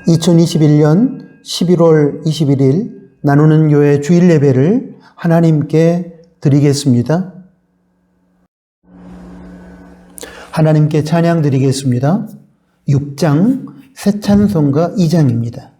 2021년 11월 21일 나누는 교회 주일 예배를 하나님께 드리겠습니다. 하나님께 찬양 드리겠습니다. 6장 새 찬송가 2장입니다.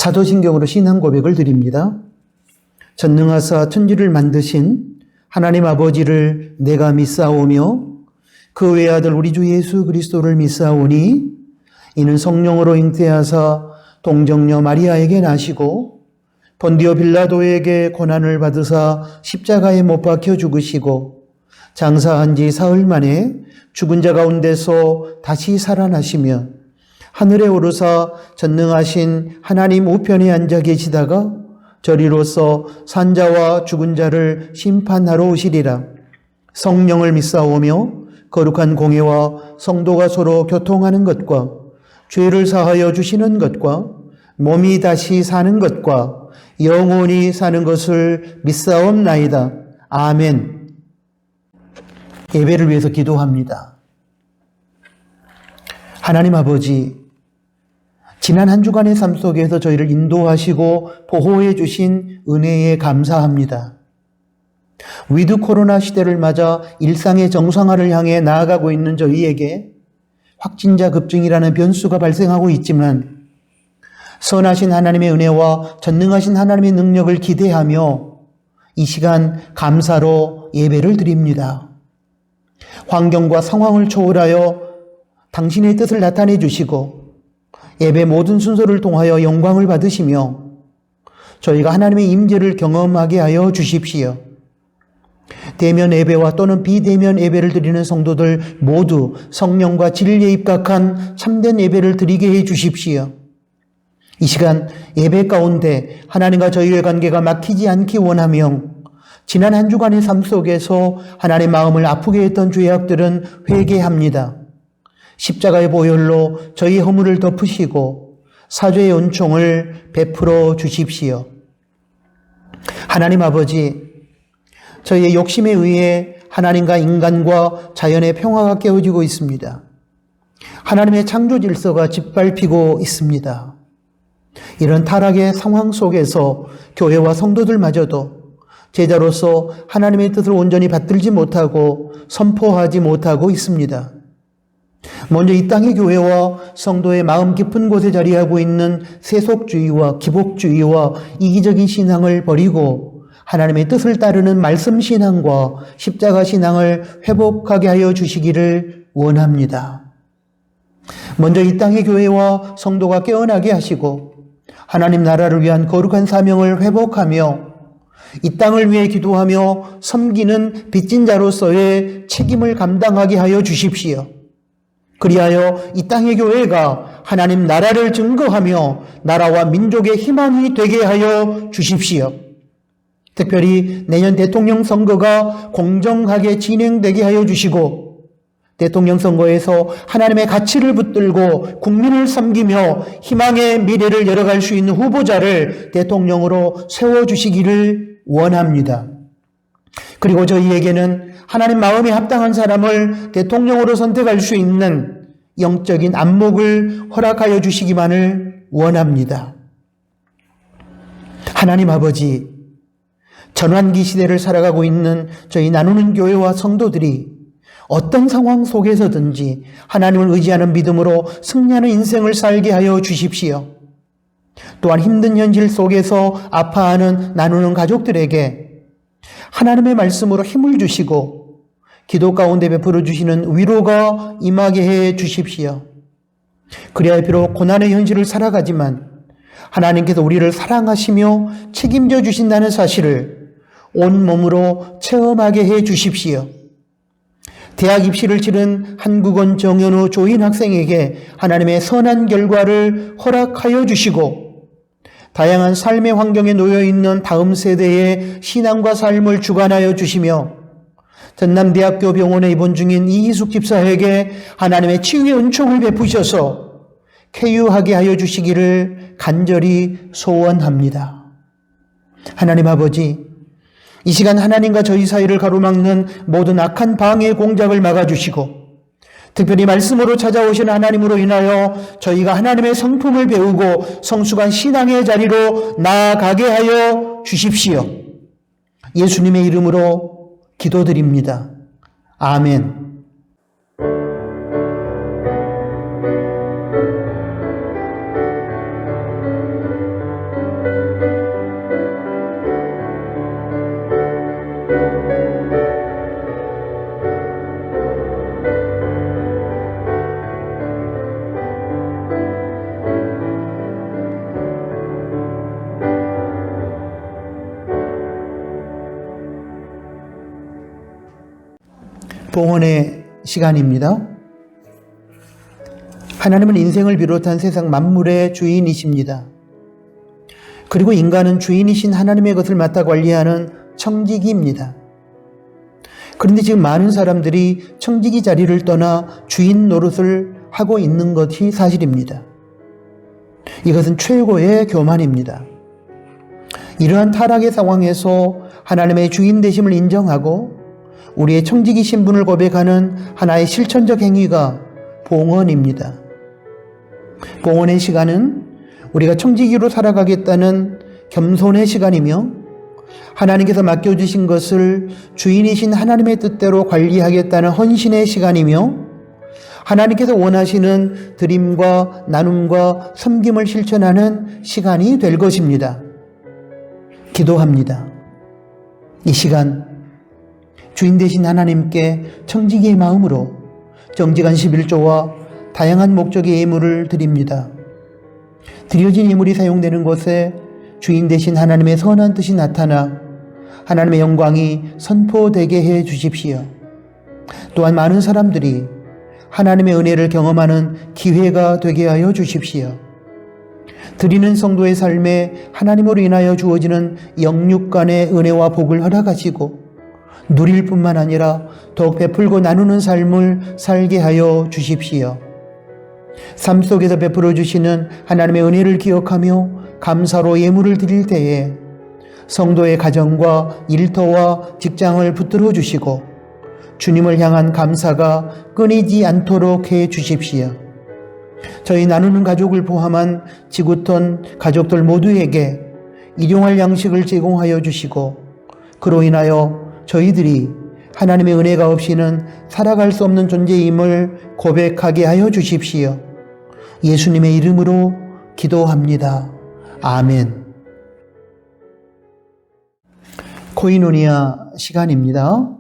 사도신경으로 신앙 고백을 드립니다. 전능하사 천지를 만드신 하나님 아버지를 내가 믿사오며 그 외아들 우리 주 예수 그리스도를 믿사오니 이는 성령으로 잉태하사 동정녀 마리아에게 나시고 본디오 빌라도에게 고난을 받으사 십자가에 못 박혀 죽으시고 장사한 지 사흘 만에 죽은 자 가운데서 다시 살아나시며 하늘에 오르사 전능하신 하나님 우편에 앉아 계시다가 저리로서 산자와 죽은 자를 심판하러 오시리라. 성령을 믿사오며 거룩한 공회와 성도가 서로 교통하는 것과 죄를 사하여 주시는 것과 몸이 다시 사는 것과 영원히 사는 것을 믿사옵나이다. 아멘. 예배를 위해서 기도합니다. 하나님 아버지, 지난 한 주간의 삶 속에서 저희를 인도하시고 보호해 주신 은혜에 감사합니다. 위드 코로나 시대를 맞아 일상의 정상화를 향해 나아가고 있는 저희에게 확진자 급증이라는 변수가 발생하고 있지만 선하신 하나님의 은혜와 전능하신 하나님의 능력을 기대하며 이 시간 감사로 예배를 드립니다. 환경과 상황을 초월하여 당신의 뜻을 나타내 주시고 예배 모든 순서를 통하여 영광을 받으시며 저희가 하나님의 임재를 경험하게 하여 주십시오. 대면 예배와 또는 비대면 예배를 드리는 성도들 모두 성령과 진리에 입각한 참된 예배를 드리게 해 주십시오. 이 시간 예배 가운데 하나님과 저희의 관계가 막히지 않기 원하며 지난 한 주간의 삶 속에서 하나님의 마음을 아프게 했던 죄악들은 회개합니다. 십자가의 보혈로 저희 허물을 덮으시고 사죄의 은총을 베풀어 주십시오. 하나님 아버지, 저희의 욕심에 의해 하나님과 인간과 자연의 평화가 깨어지고 있습니다. 하나님의 창조 질서가 짓밟히고 있습니다. 이런 타락의 상황 속에서 교회와 성도들마저도 제자로서 하나님의 뜻을 온전히 받들지 못하고 선포하지 못하고 있습니다. 먼저 이 땅의 교회와 성도의 마음 깊은 곳에 자리하고 있는 세속주의와 기복주의와 이기적인 신앙을 버리고 하나님의 뜻을 따르는 말씀 신앙과 십자가 신앙을 회복하게 하여 주시기를 원합니다. 먼저 이 땅의 교회와 성도가 깨어나게 하시고 하나님 나라를 위한 거룩한 사명을 회복하며 이 땅을 위해 기도하며 섬기는 빚진 자로서의 책임을 감당하게 하여 주십시오. 그리하여 이 땅의 교회가 하나님 나라를 증거하며 나라와 민족의 희망이 되게 하여 주십시오. 특별히 내년 대통령 선거가 공정하게 진행되게 하여 주시고 대통령 선거에서 하나님의 가치를 붙들고 국민을 섬기며 희망의 미래를 열어갈 수 있는 후보자를 대통령으로 세워주시기를 원합니다. 그리고 저희에게는 하나님 마음에 합당한 사람을 대통령으로 선택할 수 있는 영적인 안목을 허락하여 주시기만을 원합니다. 하나님 아버지, 전환기 시대를 살아가고 있는 저희 나누는 교회와 성도들이 어떤 상황 속에서든지 하나님을 의지하는 믿음으로 승리하는 인생을 살게 하여 주십시오. 또한 힘든 현실 속에서 아파하는 나누는 가족들에게 하나님의 말씀으로 힘을 주시고 기도 가운데 베풀어 주시는 위로가 임하게 해 주십시오. 그래야 비록 고난의 현실을 살아가지만 하나님께서 우리를 사랑하시며 책임져 주신다는 사실을 온몸으로 체험하게 해 주십시오. 대학 입시를 치른 한국원 정현우 조인 학생에게 하나님의 선한 결과를 허락하여 주시고 다양한 삶의 환경에 놓여 있는 다음 세대의 신앙과 삶을 주관하여 주시며 전남대학교 병원에 입원 중인 이희숙 집사에게 하나님의 치유의 은총을 베푸셔서 쾌유하게 하여 주시기를 간절히 소원합니다. 하나님 아버지, 이 시간 하나님과 저희 사이를 가로막는 모든 악한 방해 공작을 막아주시고 특별히 말씀으로 찾아오신 하나님으로 인하여 저희가 하나님의 성품을 배우고 성숙한 신앙의 자리로 나아가게 하여 주십시오. 예수님의 이름으로 기도드립니다. 아멘. 봉헌의 시간입니다. 하나님은 인생을 비롯한 세상 만물의 주인이십니다. 그리고 인간은 주인이신 하나님의 것을 맡아 관리하는 청지기입니다. 그런데 지금 많은 사람들이 청지기 자리를 떠나 주인 노릇을 하고 있는 것이 사실입니다. 이것은 최고의 교만입니다. 이러한 타락의 상황에서 하나님의 주인 되심을 인정하고 우리의 청지기 신분을 고백하는 하나의 실천적 행위가 봉헌입니다. 봉헌의 시간은 우리가 청지기로 살아가겠다는 겸손의 시간이며 하나님께서 맡겨주신 것을 주인이신 하나님의 뜻대로 관리하겠다는 헌신의 시간이며 하나님께서 원하시는 드림과 나눔과 섬김을 실천하는 시간이 될 것입니다. 기도합니다. 이 시간 주인 되신 하나님께 청지기의 마음으로 정직한 11조와 다양한 목적의 예물을 드립니다. 드려진 예물이 사용되는 곳에 주인 되신 하나님의 선한 뜻이 나타나 하나님의 영광이 선포되게 해 주십시오. 또한 많은 사람들이 하나님의 은혜를 경험하는 기회가 되게 하여 주십시오. 드리는 성도의 삶에 하나님으로 인하여 주어지는 영육간의 은혜와 복을 허락하시고 누릴 뿐만 아니라 더욱 베풀고 나누는 삶을 살게 하여 주십시오. 삶 속에서 베풀어 주시는 하나님의 은혜를 기억하며 감사로 예물을 드릴 때에 성도의 가정과 일터와 직장을 붙들어 주시고 주님을 향한 감사가 끊이지 않도록 해 주십시오. 저희 나누는 가족을 포함한 지구촌 가족들 모두에게 일용할 양식을 제공하여 주시고 그로 인하여 저희들이 하나님의 은혜가 없이는 살아갈 수 없는 존재임을 고백하게 하여 주십시오. 예수님의 이름으로 기도합니다. 아멘. 코이노니아 시간입니다.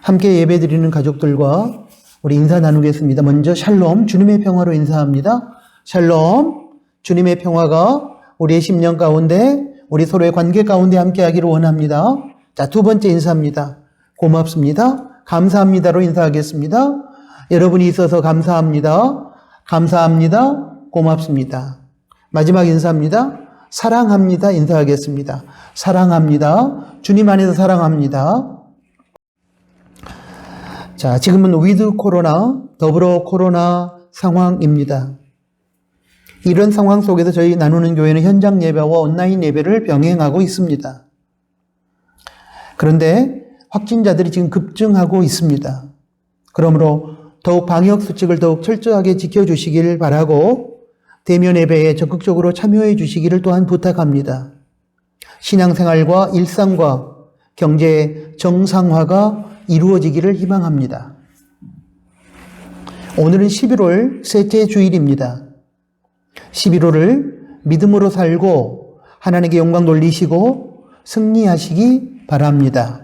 함께 예배드리는 가족들과 우리 인사 나누겠습니다. 먼저 샬롬, 주님의 평화로 인사합니다. 샬롬, 주님의 평화가 우리의 심령 가운데 우리 서로의 관계 가운데 함께하기를 원합니다. 자, 두 번째 인사입니다. 고맙습니다. 감사합니다로 인사하겠습니다. 여러분이 있어서 감사합니다. 감사합니다. 고맙습니다. 마지막 인사입니다. 사랑합니다. 인사하겠습니다. 사랑합니다. 주님 안에서 사랑합니다. 자, 지금은 위드 코로나, 더불어 코로나 상황입니다. 이런 상황 속에서 저희 나누는 교회는 현장 예배와 온라인 예배를 병행하고 있습니다. 그런데 확진자들이 지금 급증하고 있습니다. 그러므로 더욱 방역 수칙을 더욱 철저하게 지켜주시길 바라고 대면 예배에 적극적으로 참여해 주시기를 또한 부탁합니다. 신앙생활과 일상과 경제 정상화가 이루어지기를 희망합니다. 오늘은 11월 셋째 주일입니다. 11월을 믿음으로 살고 하나님께 영광 돌리시고 승리하시기 바랍니다.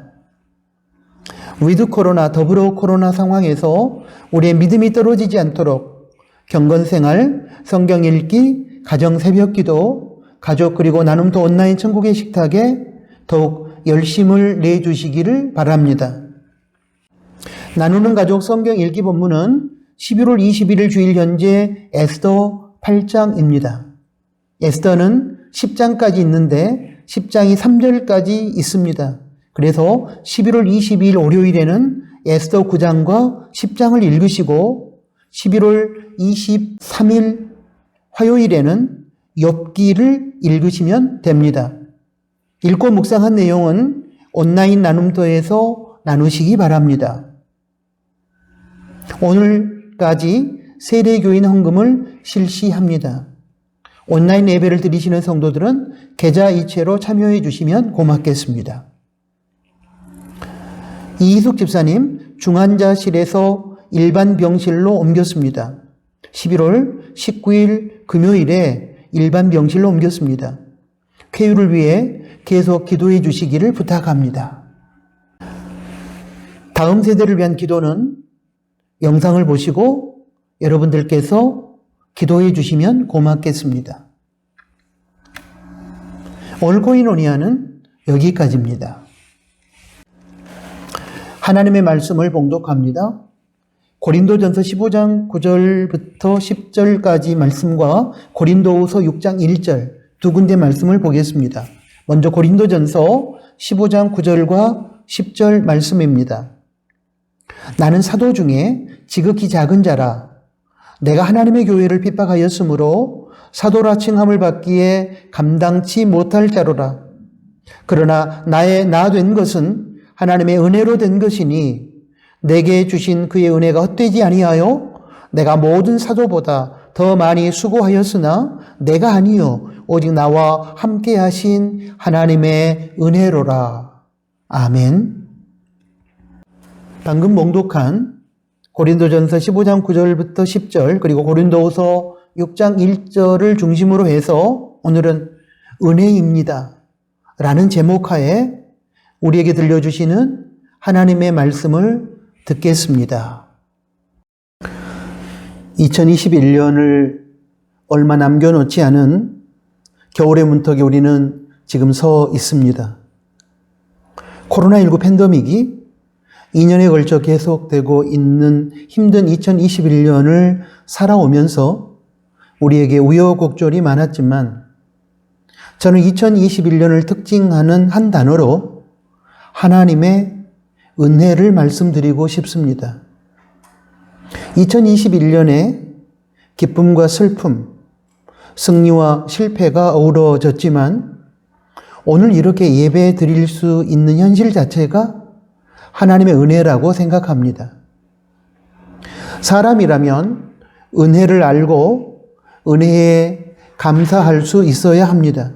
위드 코로나, 더불어 코로나 상황에서 우리의 믿음이 떨어지지 않도록 경건생활, 성경 읽기, 가정 새벽기도, 가족 그리고 나눔도 온라인 천국의 식탁에 더욱 열심을 내주시기를 바랍니다. 나누는 가족 성경 읽기 본문은 11월 21일 주일 현재 에스더 8장입니다. 에스더는 10장까지 있는데 10장이 3절까지 있습니다. 그래서 11월 22일 월요일에는 에스더 9장과 10장을 읽으시고 11월 23일 화요일에는 욥기를 읽으시면 됩니다. 읽고 묵상한 내용은 온라인 나눔터에서 나누시기 바랍니다. 오늘까지 세례교인 헌금을 실시합니다. 온라인 예배를 드리시는 성도들은 계좌 이체로 참여해 주시면 고맙겠습니다. 이희숙 집사님, 중환자실에서 일반 병실로 옮겼습니다. 11월 19일 금요일에 일반 병실로 옮겼습니다. 쾌유를 위해 계속 기도해 주시기를 부탁합니다. 다음 세대를 위한 기도는 영상을 보시고 여러분들께서 기도해 주시면 고맙겠습니다. 오늘 코인오니아는 여기까지입니다. 하나님의 말씀을 봉독합니다. 고린도전서 15장 9절부터 10절까지 말씀과 고린도후서 6장 1절 두 군데 말씀을 보겠습니다. 먼저 고린도전서 15장 9절과 10절 말씀입니다. 나는 사도 중에 지극히 작은 자라. 내가 하나님의 교회를 핍박하였으므로 사도라 칭함을 받기에 감당치 못할 자로라. 그러나 나의 나 된 것은 하나님의 은혜로 된 것이니 내게 주신 그의 은혜가 헛되지 아니하여 내가 모든 사도보다 더 많이 수고하였으나 내가 아니요 오직 나와 함께 하신 하나님의 은혜로라. 아멘. 방금 봉독한 고린도전서 15장 9절부터 10절 그리고 고린도후서 6장 1절을 중심으로 해서 오늘은 은혜입니다 라는 제목하에 우리에게 들려주시는 하나님의 말씀을 듣겠습니다. 2021년을 얼마 남겨놓지 않은 겨울의 문턱에 우리는 지금 서 있습니다. 코로나19 팬데믹이 2년에 걸쳐 계속되고 있는 힘든 2021년을 살아오면서 우리에게 우여곡절이 많았지만 저는 2021년을 특징하는 한 단어로 하나님의 은혜를 말씀드리고 싶습니다. 2021년에 기쁨과 슬픔, 승리와 실패가 어우러졌지만 오늘 이렇게 예배 드릴 수 있는 현실 자체가 하나님의 은혜라고 생각합니다. 사람이라면 은혜를 알고 은혜에 감사할 수 있어야 합니다.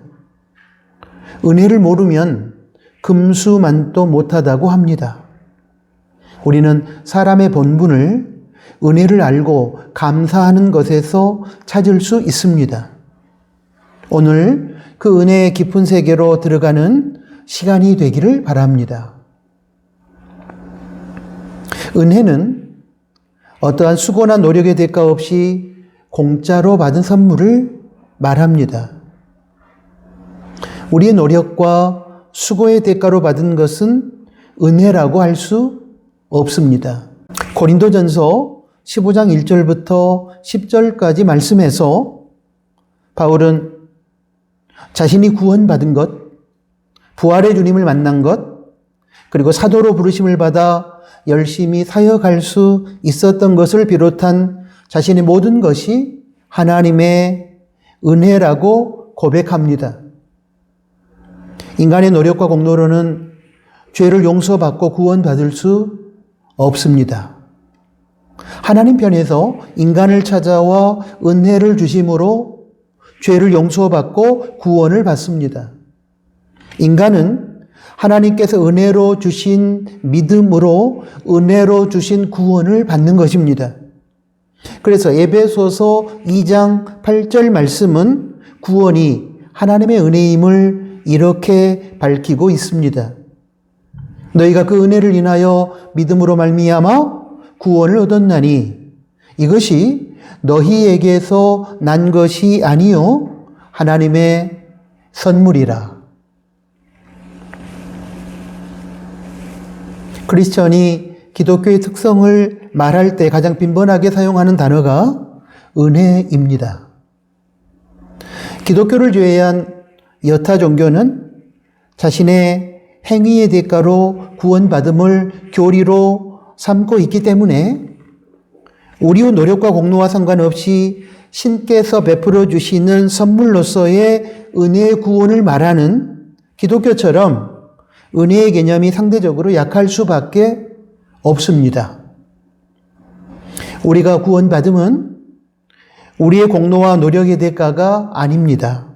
은혜를 모르면 금수만도 못하다고 합니다. 우리는 사람의 본분을 은혜를 알고 감사하는 것에서 찾을 수 있습니다. 오늘 그 은혜의 깊은 세계로 들어가는 시간이 되기를 바랍니다. 은혜는 어떠한 수고나 노력의 대가 없이 공짜로 받은 선물을 말합니다. 우리의 노력과 수고의 대가로 받은 것은 은혜라고 할 수 없습니다. 고린도전서 15장 1절부터 10절까지 말씀에서 바울은 자신이 구원받은 것, 부활의 주님을 만난 것, 그리고 사도로 부르심을 받아 열심히 사역할 수 있었던 것을 비롯한 자신의 모든 것이 하나님의 은혜라고 고백합니다. 인간의 노력과 공로로는 죄를 용서받고 구원받을 수 없습니다. 하나님 편에서 인간을 찾아와 은혜를 주심으로 죄를 용서받고 구원을 받습니다. 인간은 하나님께서 은혜로 주신 믿음으로 은혜로 주신 구원을 받는 것입니다. 그래서 에베소서 2장 8절 말씀은 구원이 하나님의 은혜임을 이렇게 밝히고 있습니다. 너희가 그 은혜를 인하여 믿음으로 말미암아 구원을 얻었나니 이것이 너희에게서 난 것이 아니요 하나님의 선물이라. 크리스천이 기독교의 특성을 말할 때 가장 빈번하게 사용하는 단어가 은혜입니다. 기독교를 제외한 여타 종교는 자신의 행위의 대가로 구원받음을 교리로 삼고 있기 때문에 우리의 노력과 공로와 상관없이 신께서 베풀어 주시는 선물로서의 은혜의 구원을 말하는 기독교처럼 은혜의 개념이 상대적으로 약할 수밖에 없습니다. 우리가 구원받음은 우리의 공로와 노력의 대가가 아닙니다.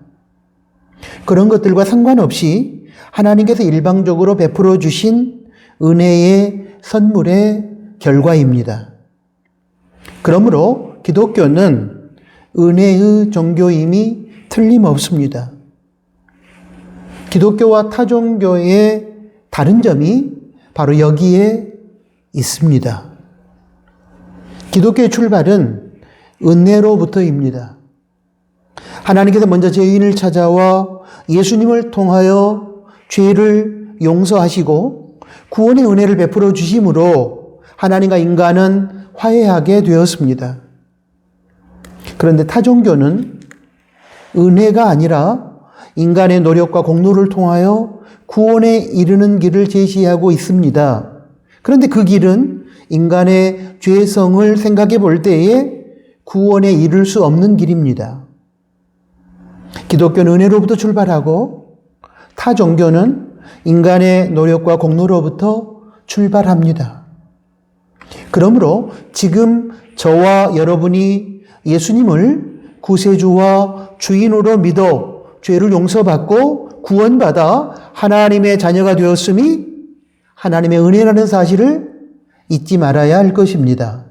그런 것들과 상관없이 하나님께서 일방적으로 베풀어 주신 은혜의 선물의 결과입니다. 그러므로 기독교는 은혜의 종교임이 틀림없습니다. 기독교와 타 종교의 다른 점이 바로 여기에 있습니다. 기독교의 출발은 은혜로부터입니다. 하나님께서 먼저 죄인을 찾아와 예수님을 통하여 죄를 용서하시고 구원의 은혜를 베풀어 주심으로 하나님과 인간은 화해하게 되었습니다. 그런데 타종교는 은혜가 아니라 인간의 노력과 공로를 통하여 구원에 이르는 길을 제시하고 있습니다. 그런데 그 길은 인간의 죄성을 생각해 볼 때에 구원에 이를 수 없는 길입니다. 기독교는 은혜로부터 출발하고 타 종교는 인간의 노력과 공로로부터 출발합니다. 그러므로 지금 저와 여러분이 예수님을 구세주와 주인으로 믿어 죄를 용서받고 구원받아 하나님의 자녀가 되었음이 하나님의 은혜라는 사실을 잊지 말아야 할 것입니다.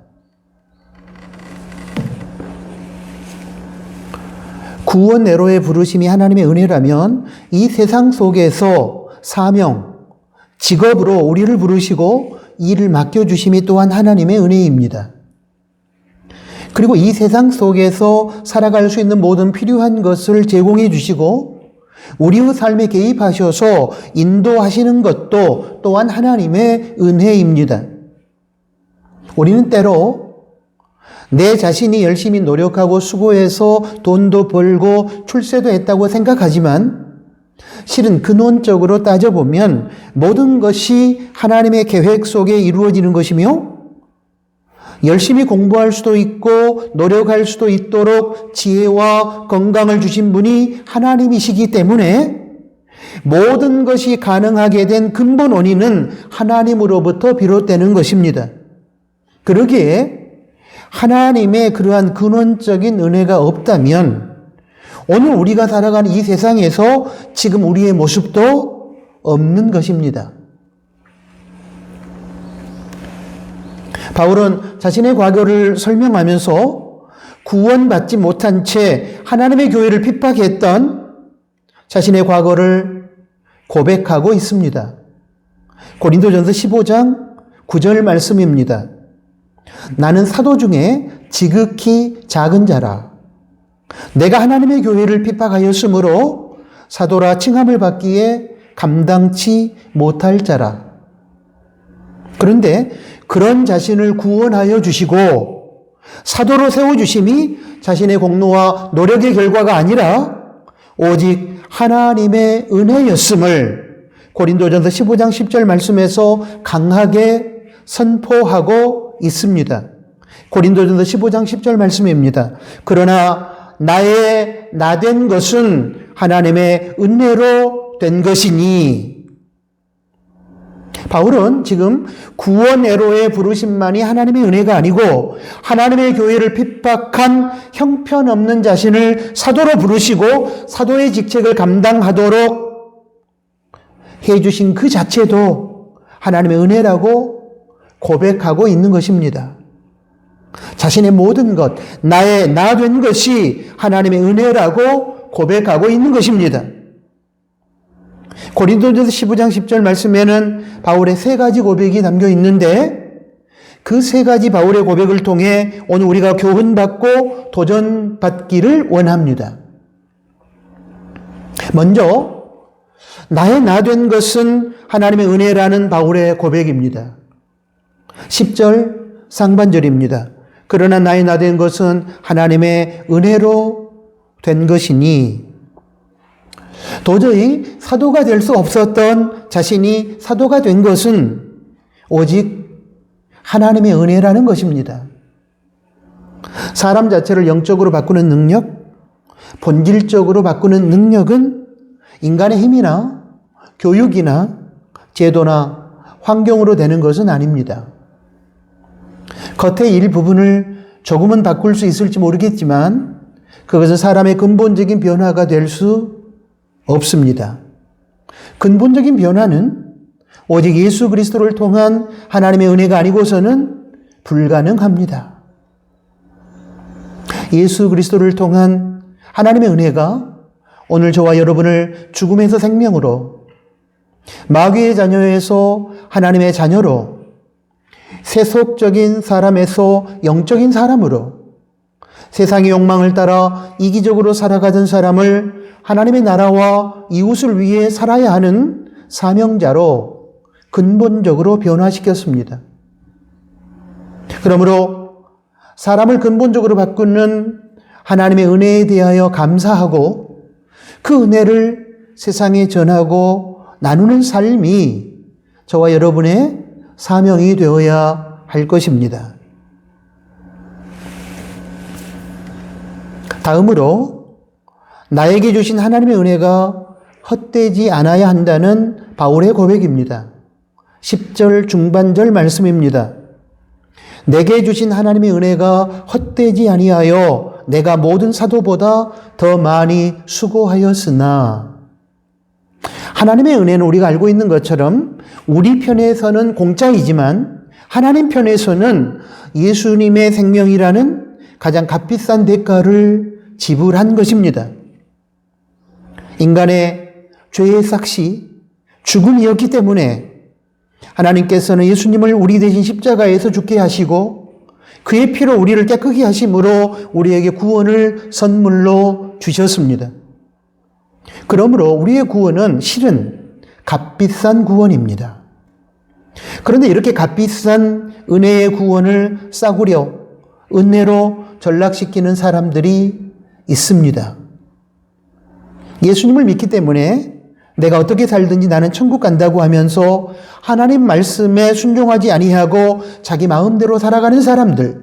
구원내로의 부르심이 하나님의 은혜라면 이 세상 속에서 사명, 직업으로 우리를 부르시고 일을 맡겨주심이 또한 하나님의 은혜입니다. 그리고 이 세상 속에서 살아갈 수 있는 모든 필요한 것을 제공해 주시고 우리의 삶에 개입하셔서 인도하시는 것도 또한 하나님의 은혜입니다. 우리는 때로 내 자신이 열심히 노력하고 수고해서 돈도 벌고 출세도 했다고 생각하지만 실은 근원적으로 따져보면 모든 것이 하나님의 계획 속에 이루어지는 것이며 열심히 공부할 수도 있고 노력할 수도 있도록 지혜와 건강을 주신 분이 하나님이시기 때문에 모든 것이 가능하게 된 근본 원인은 하나님으로부터 비롯되는 것입니다. 그러기에 하나님의 그러한 근원적인 은혜가 없다면 오늘 우리가 살아가는 이 세상에서 지금 우리의 모습도 없는 것입니다. 바울은 자신의 과거를 설명하면서 구원받지 못한 채 하나님의 교회를 핍박했던 자신의 과거를 고백하고 있습니다. 고린도전서 15장 9절 말씀입니다. 나는 사도 중에 지극히 작은 자라. 내가 하나님의 교회를 핍박하였으므로 사도라 칭함을 받기에 감당치 못할 자라. 그런데 그런 자신을 구원하여 주시고 사도로 세워주심이 자신의 공로와 노력의 결과가 아니라 오직 하나님의 은혜였음을 고린도전서 15장 10절 말씀에서 강하게 선포하고 있습니다. 고린도전서 15장 10절 말씀입니다. 그러나 나의 나된 것은 하나님의 은혜로 된 것이니. 바울은 지금 구원애로의 부르심만이 하나님의 은혜가 아니고 하나님의 교회를 핍박한 형편없는 자신을 사도로 부르시고 사도의 직책을 감당하도록 해주신 그 자체도 하나님의 은혜라고 고백하고 있는 것입니다. 자신의 모든 것, 나의 나 된 것이 하나님의 은혜라고 고백하고 있는 것입니다. 고린도전서 15장 10절 말씀에는 바울의 세 가지 고백이 담겨 있는데 그 세 가지 바울의 고백을 통해 오늘 우리가 교훈받고 도전받기를 원합니다. 먼저 나의 나 된 것은 하나님의 은혜라는 바울의 고백입니다. 10절 상반절입니다. 그러나 나의 나 된 것은 하나님의 은혜로 된 것이니 도저히 사도가 될 수 없었던 자신이 사도가 된 것은 오직 하나님의 은혜라는 것입니다. 사람 자체를 영적으로 바꾸는 능력, 본질적으로 바꾸는 능력은 인간의 힘이나 교육이나 제도나 환경으로 되는 것은 아닙니다. 겉의 일부분을 조금은 바꿀 수 있을지 모르겠지만 그것은 사람의 근본적인 변화가 될 수 없습니다. 근본적인 변화는 오직 예수 그리스도를 통한 하나님의 은혜가 아니고서는 불가능합니다. 예수 그리스도를 통한 하나님의 은혜가 오늘 저와 여러분을 죽음에서 생명으로, 마귀의 자녀에서 하나님의 자녀로, 세속적인 사람에서 영적인 사람으로, 세상의 욕망을 따라 이기적으로 살아가던 사람을 하나님의 나라와 이웃을 위해 살아야 하는 사명자로 근본적으로 변화시켰습니다. 그러므로 사람을 근본적으로 바꾸는 하나님의 은혜에 대하여 감사하고 그 은혜를 세상에 전하고 나누는 삶이 저와 여러분의 사명이 되어야 할 것입니다. 다음으로 나에게 주신 하나님의 은혜가 헛되지 않아야 한다는 바울의 고백입니다. 10절 중반절 말씀입니다. 내게 주신 하나님의 은혜가 헛되지 아니하여 내가 모든 사도보다 더 많이 수고하였으나, 하나님의 은혜는 우리가 알고 있는 것처럼 우리 편에서는 공짜이지만 하나님 편에서는 예수님의 생명이라는 가장 값비싼 대가를 지불한 것입니다. 인간의 죄의 삭시, 죽음이었기 때문에 하나님께서는 예수님을 우리 대신 십자가에서 죽게 하시고 그의 피로 우리를 깨끗게 하심으로 우리에게 구원을 선물로 주셨습니다. 그러므로 우리의 구원은 실은 값비싼 구원입니다. 그런데 이렇게 값비싼 은혜의 구원을 싸구려 은혜로 전락시키는 사람들이 있습니다. 예수님을 믿기 때문에 내가 어떻게 살든지 나는 천국 간다고 하면서 하나님 말씀에 순종하지 아니하고 자기 마음대로 살아가는 사람들,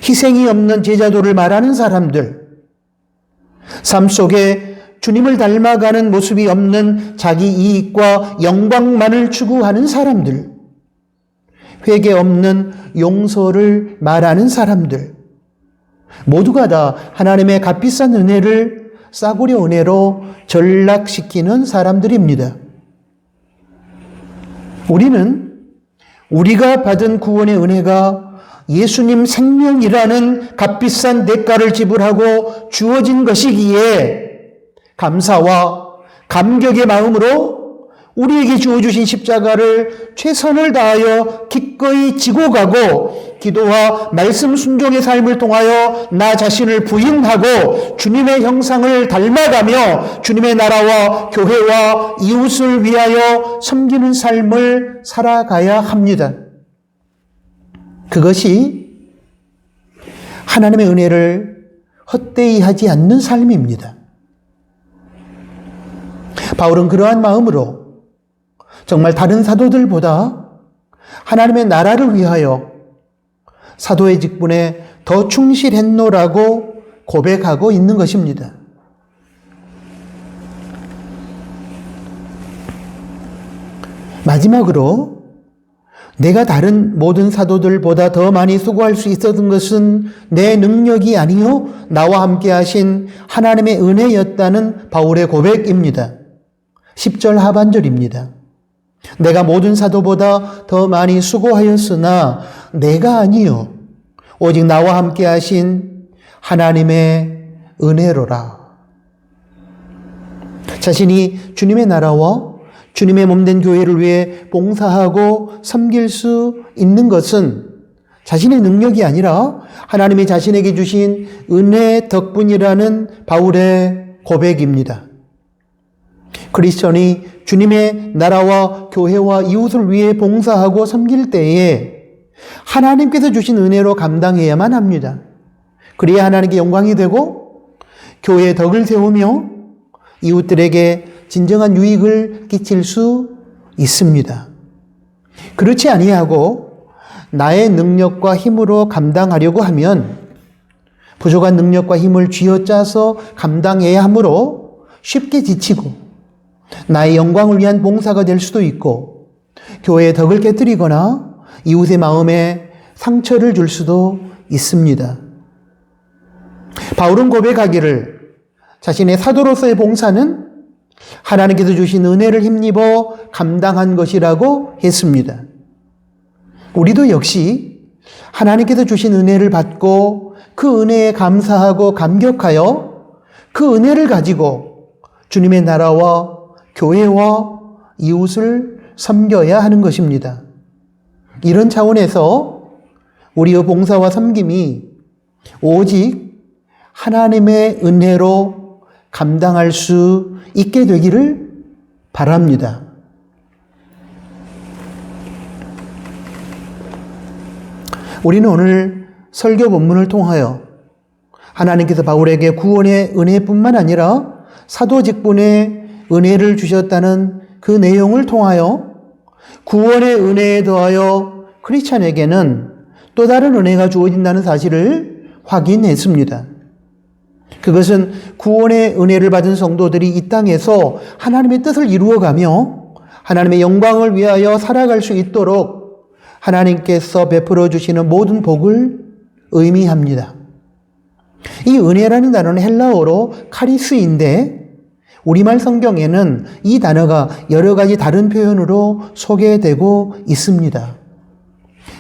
희생이 없는 제자도를 말하는 사람들, 삶 속에 주님을 닮아가는 모습이 없는 자기 이익과 영광만을 추구하는 사람들, 회개 없는 용서를 말하는 사람들, 모두가 다 하나님의 값비싼 은혜를 싸구려 은혜로 전락시키는 사람들입니다. 우리는 우리가 받은 구원의 은혜가 예수님 생명이라는 값비싼 대가를 지불하고 주어진 것이기에 감사와 감격의 마음으로 우리에게 주어주신 십자가를 최선을 다하여 기꺼이 지고 가고 기도와 말씀 순종의 삶을 통하여 나 자신을 부인하고 주님의 형상을 닮아가며 주님의 나라와 교회와 이웃을 위하여 섬기는 삶을 살아가야 합니다. 그것이 하나님의 은혜를 헛되이 하지 않는 삶입니다. 바울은 그러한 마음으로 정말 다른 사도들보다 하나님의 나라를 위하여 사도의 직분에 더 충실했노라고 고백하고 있는 것입니다. 마지막으로 내가 다른 모든 사도들보다 더 많이 수고할 수 있었던 것은 내 능력이 아니요 나와 함께 하신 하나님의 은혜였다는 바울의 고백입니다. 10절 하반절입니다. 내가 모든 사도보다 더 많이 수고하였으나 내가 아니요 오직 나와 함께 하신 하나님의 은혜로라. 자신이 주님의 나라와 주님의 몸된 교회를 위해 봉사하고 섬길 수 있는 것은 자신의 능력이 아니라 하나님이 자신에게 주신 은혜 덕분이라는 바울의 고백입니다. 크리스천이 주님의 나라와 교회와 이웃을 위해 봉사하고 섬길 때에 하나님께서 주신 은혜로 감당해야만 합니다. 그래야 하나님께 영광이 되고 교회의 덕을 세우며 이웃들에게 진정한 유익을 끼칠 수 있습니다. 그렇지 아니하고 나의 능력과 힘으로 감당하려고 하면 부족한 능력과 힘을 쥐어짜서 감당해야 하므로 쉽게 지치고 나의 영광을 위한 봉사가 될 수도 있고 교회의 덕을 깨뜨리거나 이웃의 마음에 상처를 줄 수도 있습니다. 바울은 고백하기를 자신의 사도로서의 봉사는 하나님께서 주신 은혜를 힘입어 감당한 것이라고 했습니다. 우리도 역시 하나님께서 주신 은혜를 받고 그 은혜에 감사하고 감격하여 그 은혜를 가지고 주님의 나라와 교회와 이웃을 섬겨야 하는 것입니다. 이런 차원에서 우리의 봉사와 섬김이 오직 하나님의 은혜로 감당할 수 있게 되기를 바랍니다. 우리는 오늘 설교 본문을 통하여 하나님께서 바울에게 구원의 은혜뿐만 아니라 사도 직분의 은혜를 주셨다는 그 내용을 통하여 구원의 은혜에 더하여 크리스찬에게는 또 다른 은혜가 주어진다는 사실을 확인했습니다. 그것은 구원의 은혜를 받은 성도들이 이 땅에서 하나님의 뜻을 이루어가며 하나님의 영광을 위하여 살아갈 수 있도록 하나님께서 베풀어 주시는 모든 복을 의미합니다. 이 은혜라는 단어는 헬라어로 카리스인데 우리말 성경에는 이 단어가 여러 가지 다른 표현으로 소개되고 있습니다.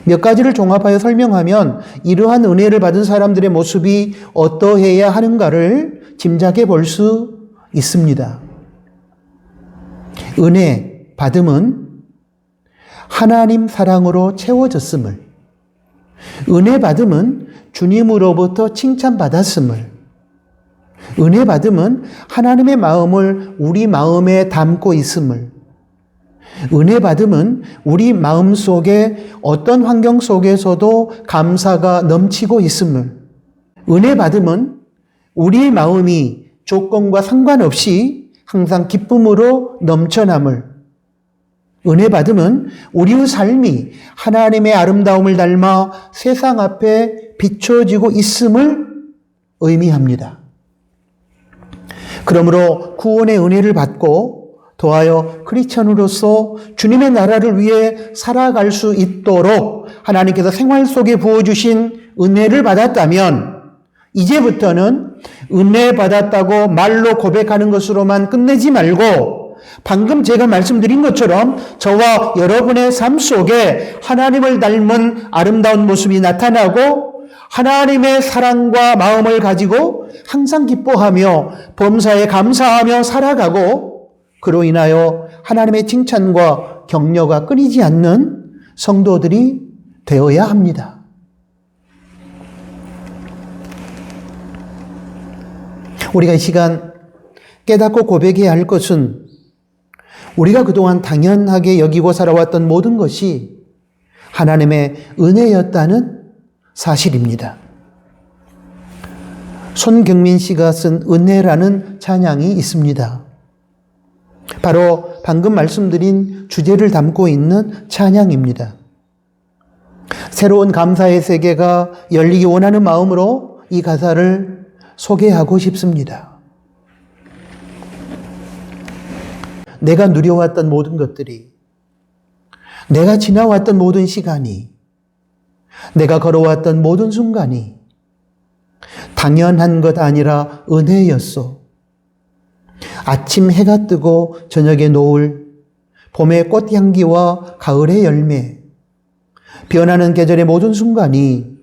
몇 가지를 종합하여 설명하면 이러한 은혜를 받은 사람들의 모습이 어떠해야 하는가를 짐작해 볼 수 있습니다. 은혜 받음은 하나님 사랑으로 채워졌음을, 은혜 받음은 주님으로부터 칭찬받았음을, 은혜 받음은 하나님의 마음을 우리 마음에 담고 있음을, 은혜 받음은 우리 마음 속에 어떤 환경 속에서도 감사가 넘치고 있음을, 은혜 받음은 우리 마음이 조건과 상관없이 항상 기쁨으로 넘쳐남을, 은혜 받음은 우리의 삶이 하나님의 아름다움을 닮아 세상 앞에 비춰지고 있음을 의미합니다. 그러므로 구원의 은혜를 받고 더하여 크리스천으로서 주님의 나라를 위해 살아갈 수 있도록 하나님께서 생활 속에 부어주신 은혜를 받았다면 이제부터는 은혜 받았다고 말로 고백하는 것으로만 끝내지 말고 방금 제가 말씀드린 것처럼 저와 여러분의 삶 속에 하나님을 닮은 아름다운 모습이 나타나고 하나님의 사랑과 마음을 가지고 항상 기뻐하며 범사에 감사하며 살아가고 그로 인하여 하나님의 칭찬과 격려가 끊이지 않는 성도들이 되어야 합니다. 우리가 이 시간 깨닫고 고백해야 할 것은 우리가 그동안 당연하게 여기고 살아왔던 모든 것이 하나님의 은혜였다는 사실입니다. 손경민 씨가 쓴 은혜라는 찬양이 있습니다. 바로 방금 말씀드린 주제를 담고 있는 찬양입니다. 새로운 감사의 세계가 열리기 원하는 마음으로 이 가사를 소개하고 싶습니다. 내가 누려왔던 모든 것들이, 내가 지나왔던 모든 시간이, 내가 걸어왔던 모든 순간이 당연한 것 아니라 은혜였소. 아침 해가 뜨고 저녁에 노을, 봄의 꽃향기와 가을의 열매, 변하는 계절의 모든 순간이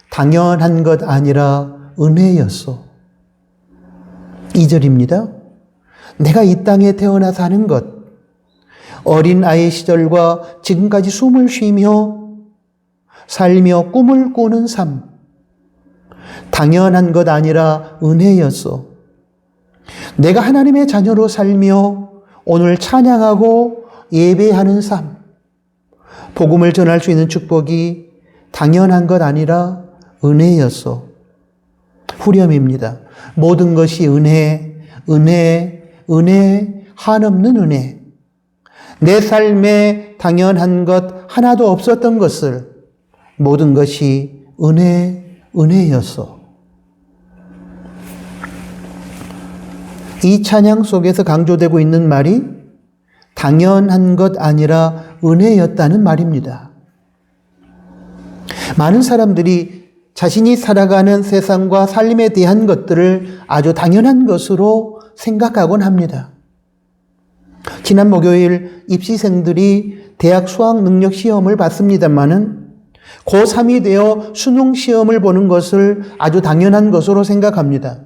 당연한 것 아니라 은혜였소. 2절입니다. 내가 이 땅에 태어나 사는 것, 어린 아이 시절과 지금까지 숨을 쉬며 살며 꿈을 꾸는 삶, 당연한 것 아니라 은혜였어. 내가 하나님의 자녀로 살며 오늘 찬양하고 예배하는 삶, 복음을 전할 수 있는 축복이 당연한 것 아니라 은혜였어. 후렴입니다. 모든 것이 은혜, 은혜, 은혜, 한없는 은혜. 내 삶에 당연한 것 하나도 없었던 것을 모든 것이 은혜, 은혜였어. 이 찬양 속에서 강조되고 있는 말이 당연한 것 아니라 은혜였다는 말입니다. 많은 사람들이 자신이 살아가는 세상과 삶에 대한 것들을 아주 당연한 것으로 생각하곤 합니다. 지난 목요일 입시생들이 대학 수학 능력 시험을 봤습니다마는 고3이 되어 수능 시험을 보는 것을 아주 당연한 것으로 생각합니다.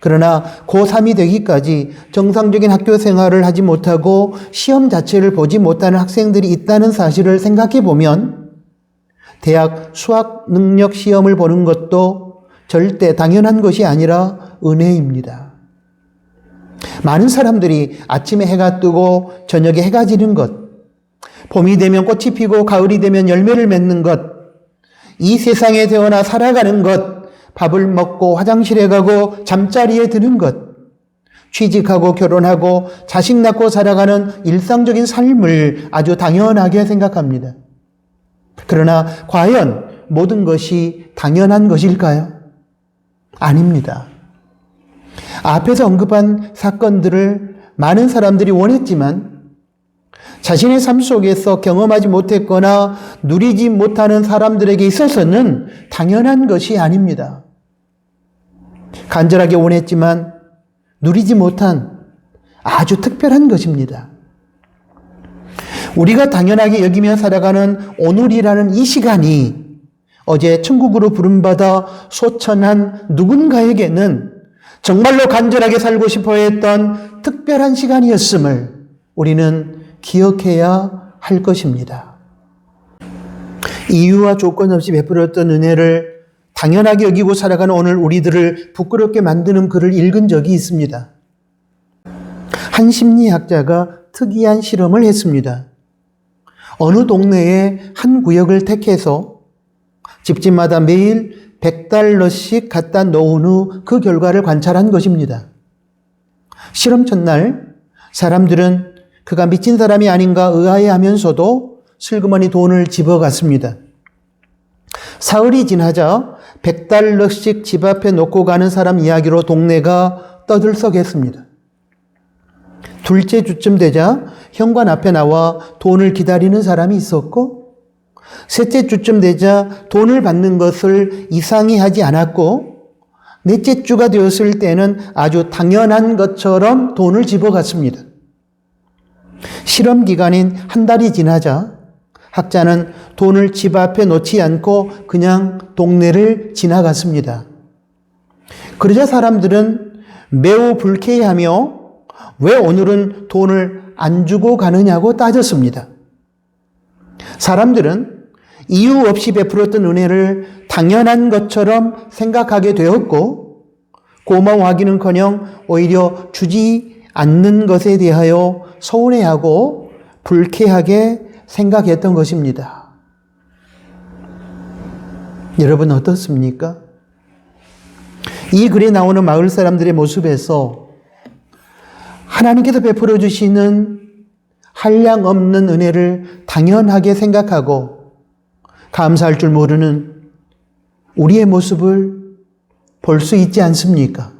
그러나 고3이 되기까지 정상적인 학교 생활을 하지 못하고 시험 자체를 보지 못하는 학생들이 있다는 사실을 생각해 보면 대학 수학 능력 시험을 보는 것도 절대 당연한 것이 아니라 은혜입니다. 많은 사람들이 아침에 해가 뜨고 저녁에 해가 지는 것, 봄이 되면 꽃이 피고 가을이 되면 열매를 맺는 것, 이 세상에 태어나 살아가는 것, 밥을 먹고 화장실에 가고 잠자리에 드는 것, 취직하고 결혼하고 자식 낳고 살아가는 일상적인 삶을 아주 당연하게 생각합니다. 그러나 과연 모든 것이 당연한 것일까요? 아닙니다. 앞에서 언급한 사건들을 많은 사람들이 원했지만 자신의 삶 속에서 경험하지 못했거나 누리지 못하는 사람들에게 있어서는 당연한 것이 아닙니다. 간절하게 원했지만 누리지 못한 아주 특별한 것입니다. 우리가 당연하게 여기며 살아가는 오늘이라는 이 시간이 어제 천국으로 부름받아 소천한 누군가에게는 정말로 간절하게 살고 싶어 했던 특별한 시간이었음을 우리는 기억해야 할 것입니다. 이유와 조건 없이 베풀었던 은혜를 당연하게 여기고 살아가는 오늘 우리들을 부끄럽게 만드는 글을 읽은 적이 있습니다. 한 심리학자가 특이한 실험을 했습니다. 어느 동네에 한 구역을 택해서 집집마다 매일 $100씩 갖다 놓은 후 그 결과를 관찰한 것입니다. 실험 첫날 사람들은 그가 미친 사람이 아닌가 의아해하면서도 슬그머니 돈을 집어갔습니다. 사흘이 지나자 $100씩 집 앞에 놓고 가는 사람 이야기로 동네가 떠들썩했습니다. 둘째 주쯤 되자 현관 앞에 나와 돈을 기다리는 사람이 있었고, 셋째 주쯤 되자 돈을 받는 것을 이상히 하지 않았고, 넷째 주가 되었을 때는 아주 당연한 것처럼 돈을 집어갔습니다. 실험 기간인 한 달이 지나자 학자는 돈을 집 앞에 놓지 않고 그냥 동네를 지나갔습니다. 그러자 사람들은 매우 불쾌해하며 왜 오늘은 돈을 안 주고 가느냐고 따졌습니다. 사람들은 이유 없이 베풀었던 은혜를 당연한 것처럼 생각하게 되었고, 고마워하기는커녕 오히려 주지 않는 것에 대하여 서운해하고 불쾌하게 생각했던 것입니다. 여러분 어떻습니까? 이 글에 나오는 마을 사람들의 모습에서 하나님께서 베풀어 주시는 한량 없는 은혜를 당연하게 생각하고 감사할 줄 모르는 우리의 모습을 볼 수 있지 않습니까?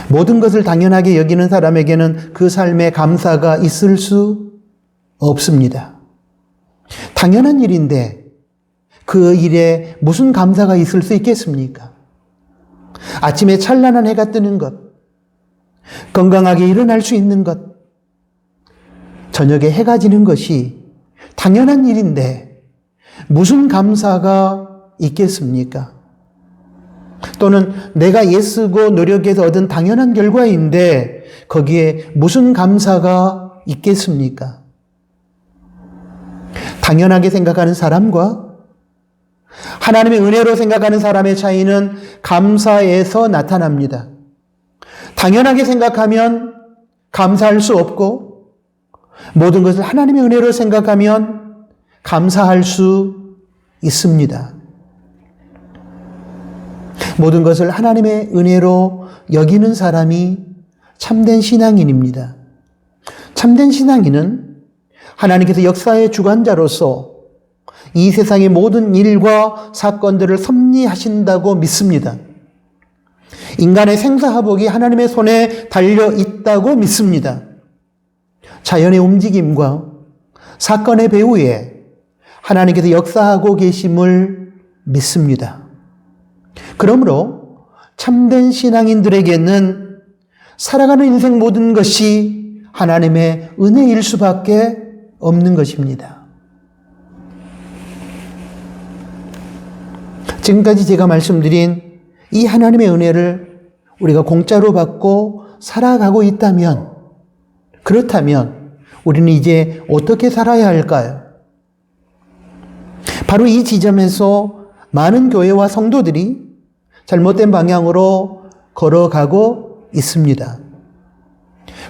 모든 것을 당연하게 여기는 사람에게는 그 삶에 감사가 있을 수 없습니다. 당연한 일인데 그 일에 무슨 감사가 있을 수 있겠습니까? 아침에 찬란한 해가 뜨는 것, 건강하게 일어날 수 있는 것, 저녁에 해가 지는 것이 당연한 일인데 무슨 감사가 있겠습니까? 또는 내가 애쓰고 노력해서 얻은 당연한 결과인데 거기에 무슨 감사가 있겠습니까? 당연하게 생각하는 사람과 하나님의 은혜로 생각하는 사람의 차이는 감사에서 나타납니다. 당연하게 생각하면 감사할 수 없고 모든 것을 하나님의 은혜로 생각하면 감사할 수 있습니다. 모든 것을 하나님의 은혜로 여기는 사람이 참된 신앙인입니다. 참된 신앙인은 하나님께서 역사의 주관자로서 이 세상의 모든 일과 사건들을 섭리하신다고 믿습니다. 인간의 생사화복이 하나님의 손에 달려 있다고 믿습니다. 자연의 움직임과 사건의 배후에 하나님께서 역사하고 계심을 믿습니다. 그러므로 참된 신앙인들에게는 살아가는 인생 모든 것이 하나님의 은혜일 수밖에 없는 것입니다. 지금까지 제가 말씀드린 이 하나님의 은혜를 우리가 공짜로 받고 살아가고 있다면, 그렇다면 우리는 이제 어떻게 살아야 할까요? 바로 이 지점에서 많은 교회와 성도들이 잘못된 방향으로 걸어가고 있습니다.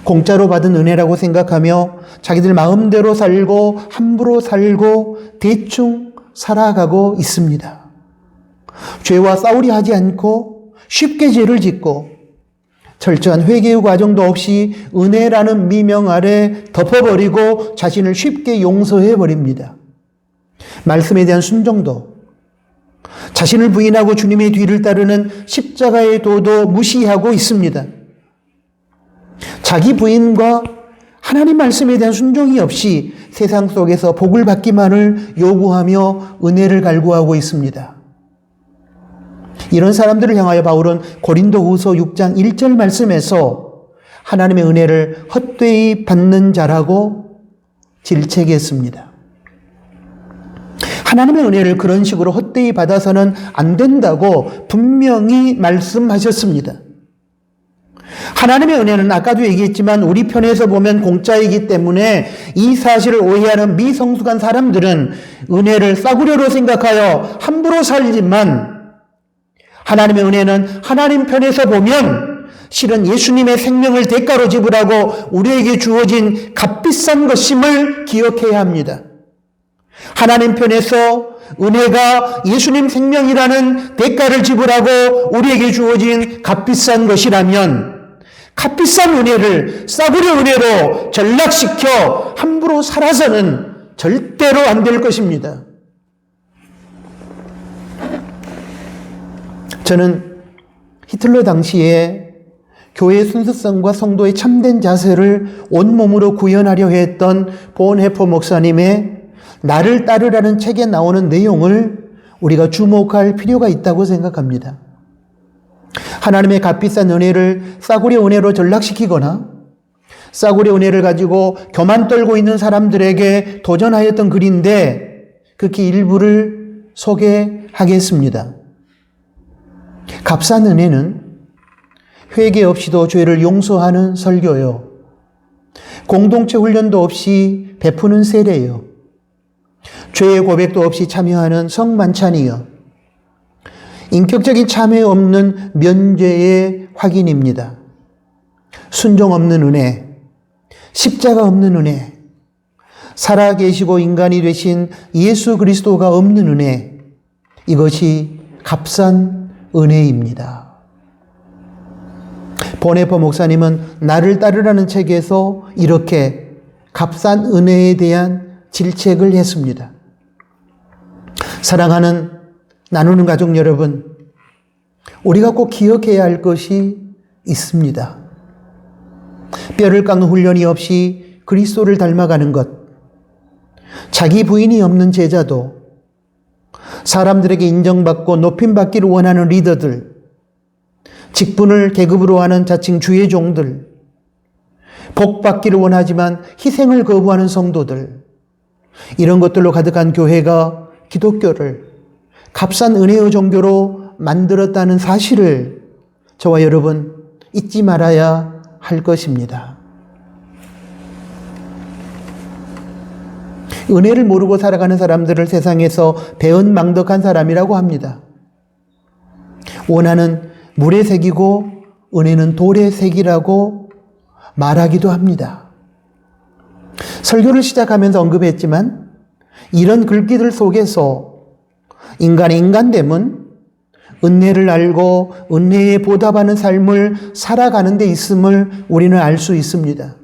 공짜로 받은 은혜라고 생각하며 자기들 마음대로 살고 함부로 살고 대충 살아가고 있습니다. 죄와 싸우려 하지 않고 쉽게 죄를 짓고 철저한 회개의 과정도 없이 은혜라는 미명 아래 덮어버리고 자신을 쉽게 용서해버립니다. 말씀에 대한 순종도, 자신을 부인하고 주님의 뒤를 따르는 십자가의 도도 무시하고 있습니다. 자기 부인과 하나님 말씀에 대한 순종이 없이 세상 속에서 복을 받기만을 요구하며 은혜를 갈구하고 있습니다. 이런 사람들을 향하여 바울은 고린도후서 6장 1절 말씀에서 하나님의 은혜를 헛되이 받는 자라고 질책했습니다. 하나님의 은혜를 그런 식으로 헛되이 받아서는 안 된다고 분명히 말씀하셨습니다. 하나님의 은혜는 아까도 얘기했지만 우리 편에서 보면 공짜이기 때문에 이 사실을 오해하는 미성숙한 사람들은 은혜를 싸구려로 생각하여 함부로 살지만 하나님의 은혜는 하나님 편에서 보면 실은 예수님의 생명을 대가로 지불하고 우리에게 주어진 값비싼 것임을 기억해야 합니다. 하나님 편에서 은혜가 예수님 생명이라는 대가를 지불하고 우리에게 주어진 값비싼 것이라면 값비싼 은혜를 싸구려 은혜로 전락시켜 함부로 살아서는 절대로 안 될 것입니다. 저는 히틀러 당시에 교회의 순수성과 성도의 참된 자세를 온몸으로 구현하려 했던 본헤퍼 목사님의 나를 따르라는 책에 나오는 내용을 우리가 주목할 필요가 있다고 생각합니다. 하나님의 값비싼 은혜를 싸구려 은혜로 전락시키거나 싸구려 은혜를 가지고 교만 떨고 있는 사람들에게 도전하였던 글인데 극히 일부를 소개하겠습니다. 값싼 은혜는 회개 없이도 죄를 용서하는 설교요. 공동체 훈련도 없이 베푸는 세례요. 죄의 고백도 없이 참여하는 성만찬이요. 인격적인 참회 없는 면죄의 확인입니다. 순종 없는 은혜, 십자가 없는 은혜, 살아계시고 인간이 되신 예수 그리스도가 없는 은혜, 이것이 값싼 은혜입니다. 본헤퍼 목사님은 나를 따르라는 책에서 이렇게 값싼 은혜에 대한 질책을 했습니다. 사랑하는 나누는 가족 여러분, 우리가 꼭 기억해야 할 것이 있습니다. 뼈를 깎는 훈련이 없이 그리스도를 닮아가는 것, 자기 부인이 없는 제자도, 사람들에게 인정받고 높임받기를 원하는 리더들, 직분을 계급으로 하는 자칭 주의 종들, 복받기를 원하지만 희생을 거부하는 성도들, 이런 것들로 가득한 교회가 기독교를 값싼 은혜의 종교로 만들었다는 사실을 저와 여러분 잊지 말아야 할 것입니다. 은혜를 모르고 살아가는 사람들을 세상에서 배은망덕한 사람이라고 합니다. 원하는 물의 색이고 은혜는 돌의 색이라고 말하기도 합니다. 설교를 시작하면서 언급했지만 이런 글귀들 속에서 인간의 인간됨은 은혜를 알고 은혜에 보답하는 삶을 살아가는 데 있음을 우리는 알 수 있습니다.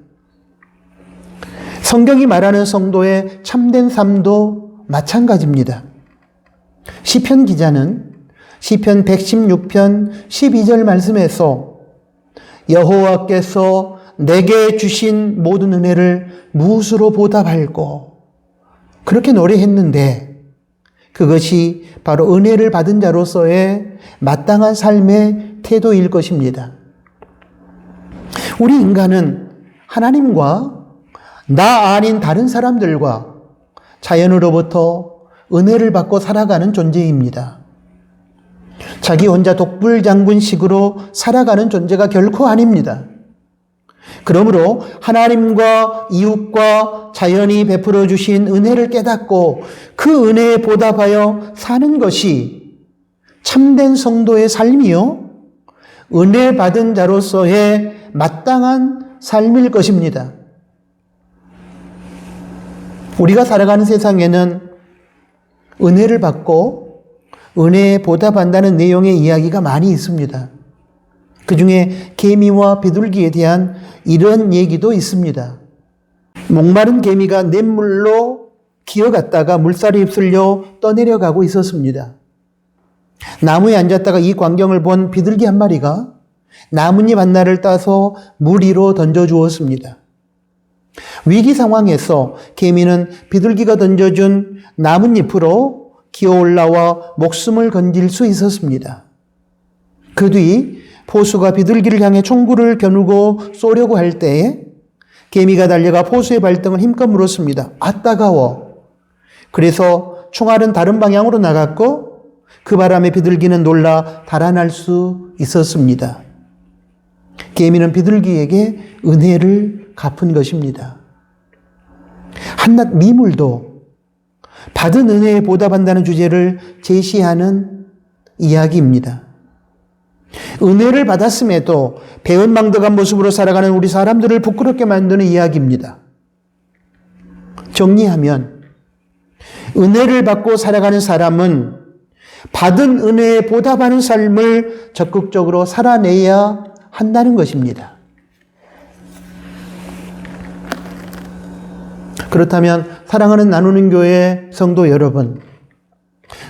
성경이 말하는 성도의 참된 삶도 마찬가지입니다. 시편 기자는 시편 116편 12절 말씀에서 여호와께서 내게 주신 모든 은혜를 무엇으로 보답할꼬 그렇게 노래했는데 그것이 바로 은혜를 받은 자로서의 마땅한 삶의 태도일 것입니다. 우리 인간은 하나님과 나 아닌 다른 사람들과 자연으로부터 은혜를 받고 살아가는 존재입니다. 자기 혼자 독불장군식으로 살아가는 존재가 결코 아닙니다. 그러므로 하나님과 이웃과 자연이 베풀어 주신 은혜를 깨닫고 그 은혜에 보답하여 사는 것이 참된 성도의 삶이요, 은혜 받은 자로서의 마땅한 삶일 것입니다. 우리가 살아가는 세상에는 은혜를 받고 은혜에 보답한다는 내용의 이야기가 많이 있습니다. 그 중에 개미와 비둘기에 대한 이런 얘기도 있습니다. 목마른 개미가 냇물로 기어갔다가 물살에 휩쓸려 떠내려가고 있었습니다. 나무에 앉았다가 이 광경을 본 비둘기 한 마리가 나뭇잎 하나를 따서 물 위로 던져주었습니다. 위기 상황에서 개미는 비둘기가 던져준 나뭇잎으로 기어 올라와 목숨을 건질 수 있었습니다. 그 뒤 포수가 비둘기를 향해 총구를 겨누고 쏘려고 할 때에 개미가 달려가 포수의 발등을 힘껏 물었습니다. 아, 따가워. 그래서 총알은 다른 방향으로 나갔고 그 바람에 비둘기는 놀라 달아날 수 있었습니다. 개미는 비둘기에게 은혜를 갚은 것입니다. 한낱 미물도 받은 은혜에 보답한다는 주제를 제시하는 이야기입니다. 은혜를 받았음에도 배은망덕한 모습으로 살아가는 우리 사람들을 부끄럽게 만드는 이야기입니다. 정리하면 은혜를 받고 살아가는 사람은 받은 은혜에 보답하는 삶을 적극적으로 살아내야 한다는 것입니다. 그렇다면 사랑하는 나누는 교회 성도 여러분,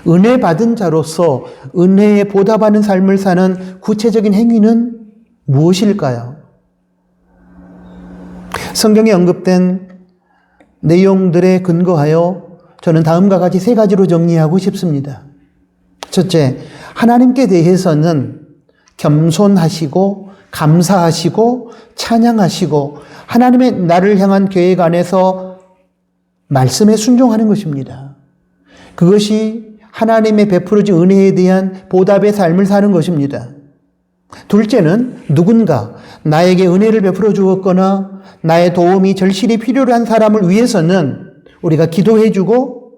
은혜 받은 자로서 은혜에 보답하는 삶을 사는 구체적인 행위는 무엇일까요? 성경에 언급된 내용들에 근거하여 저는 다음과 같이 3가지로 정리하고 싶습니다. 첫째, 하나님께 대해서는 겸손하시고 감사하시고 찬양하시고 하나님의 나를 향한 계획 안에서 말씀에 순종하는 것입니다. 그것이 하나님의 베풀어진 은혜에 대한 보답의 삶을 사는 것입니다. 둘째는 누군가 나에게 은혜를 베풀어 주었거나 나의 도움이 절실히 필요로 한 사람을 위해서는 우리가 기도해주고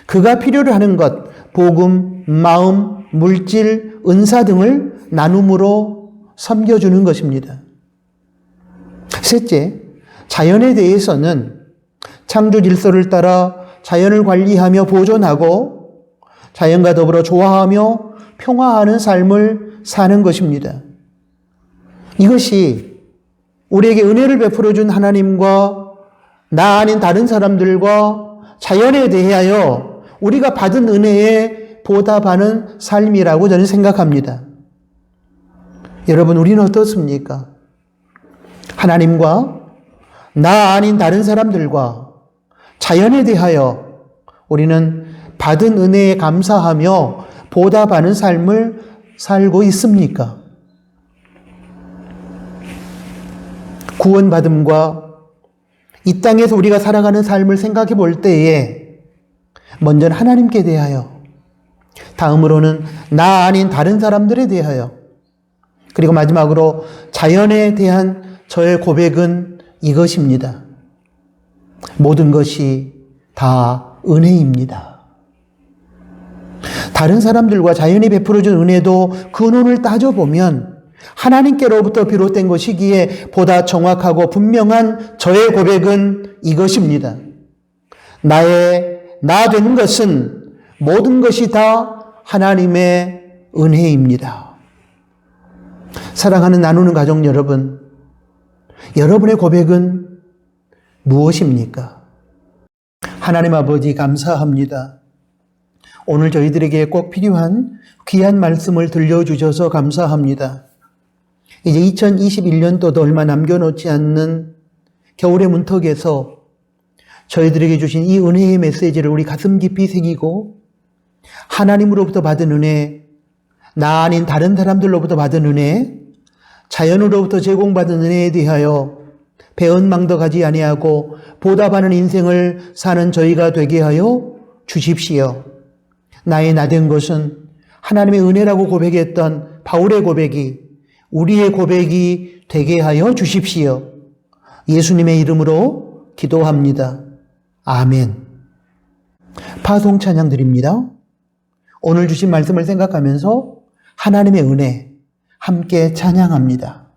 그가 필요로 하는 것, 복음, 마음, 물질, 은사 등을 나눔으로 섬겨주는 것입니다. 셋째, 자연에 대해서는 창조 질서를 따라 자연을 관리하며 보존하고 자연과 더불어 좋아하며 평화하는 삶을 사는 것입니다. 이것이 우리에게 은혜를 베풀어 준 하나님과 나 아닌 다른 사람들과 자연에 대하여 우리가 받은 은혜에 보답하는 삶이라고 저는 생각합니다. 여러분, 우리는 어떻습니까? 하나님과 나 아닌 다른 사람들과 자연에 대하여 우리는 받은 은혜에 감사하며 보답하는 삶을 살고 있습니까? 구원받음과 이 땅에서 우리가 살아가는 삶을 생각해 볼 때에 먼저 하나님께 대하여 다음으로는 나 아닌 다른 사람들에 대하여, 그리고 마지막으로 자연에 대한 저의 고백은 이것입니다. 모든 것이 다 은혜입니다. 다른 사람들과 자연이 베풀어준 은혜도 근원을 따져보면 하나님께로부터 비롯된 것이기에 보다 정확하고 분명한 저의 고백은 이것입니다. 나 되는 것은 모든 것이 다 하나님의 은혜입니다. 사랑하는 나누는 가족 여러분, 여러분의 고백은 무엇입니까? 하나님 아버지 감사합니다. 오늘 저희들에게 꼭 필요한 귀한 말씀을 들려주셔서 감사합니다. 이제 2021년도도 얼마 남겨놓지 않는 겨울의 문턱에서 저희들에게 주신 이 은혜의 메시지를 우리 가슴 깊이 새기고 하나님으로부터 받은 은혜, 나 아닌 다른 사람들로부터 받은 은혜, 자연으로부터 제공받은 은혜에 대하여 배은망덕하지 아니하고 보답하는 인생을 사는 저희가 되게 하여 주십시오. 나의 나된 것은 하나님의 은혜라고 고백했던 바울의 고백이 우리의 고백이 되게 하여 주십시오. 예수님의 이름으로 기도합니다. 아멘. 파송 찬양 드립니다. 오늘 주신 말씀을 생각하면서 하나님의 은혜 함께 찬양합니다.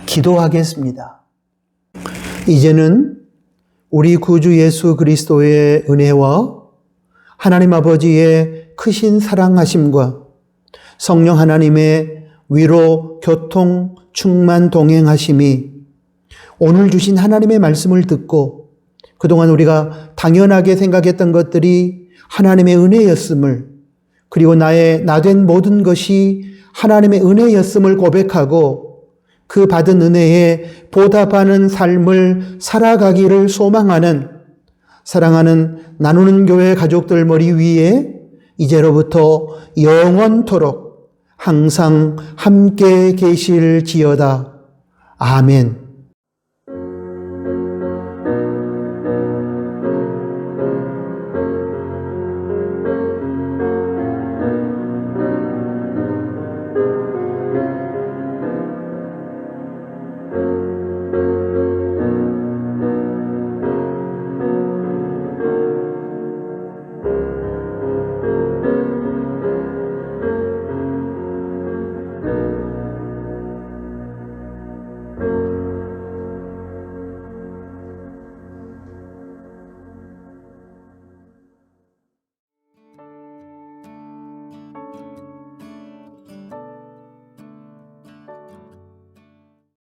기도하겠습니다. 이제는 우리 구주 예수 그리스도의 은혜와 하나님 아버지의 크신 사랑하심과 성령 하나님의 위로, 교통, 충만, 동행하심이 오늘 주신 하나님의 말씀을 듣고 그동안 우리가 당연하게 생각했던 것들이 하나님의 은혜였음을, 그리고 나 된 모든 것이 하나님의 은혜였음을 고백하고 그 받은 은혜에 보답하는 삶을 살아가기를 소망하는 사랑하는 나누는 교회 가족들 머리 위에 이제로부터 영원토록 항상 함께 계실지어다. 아멘.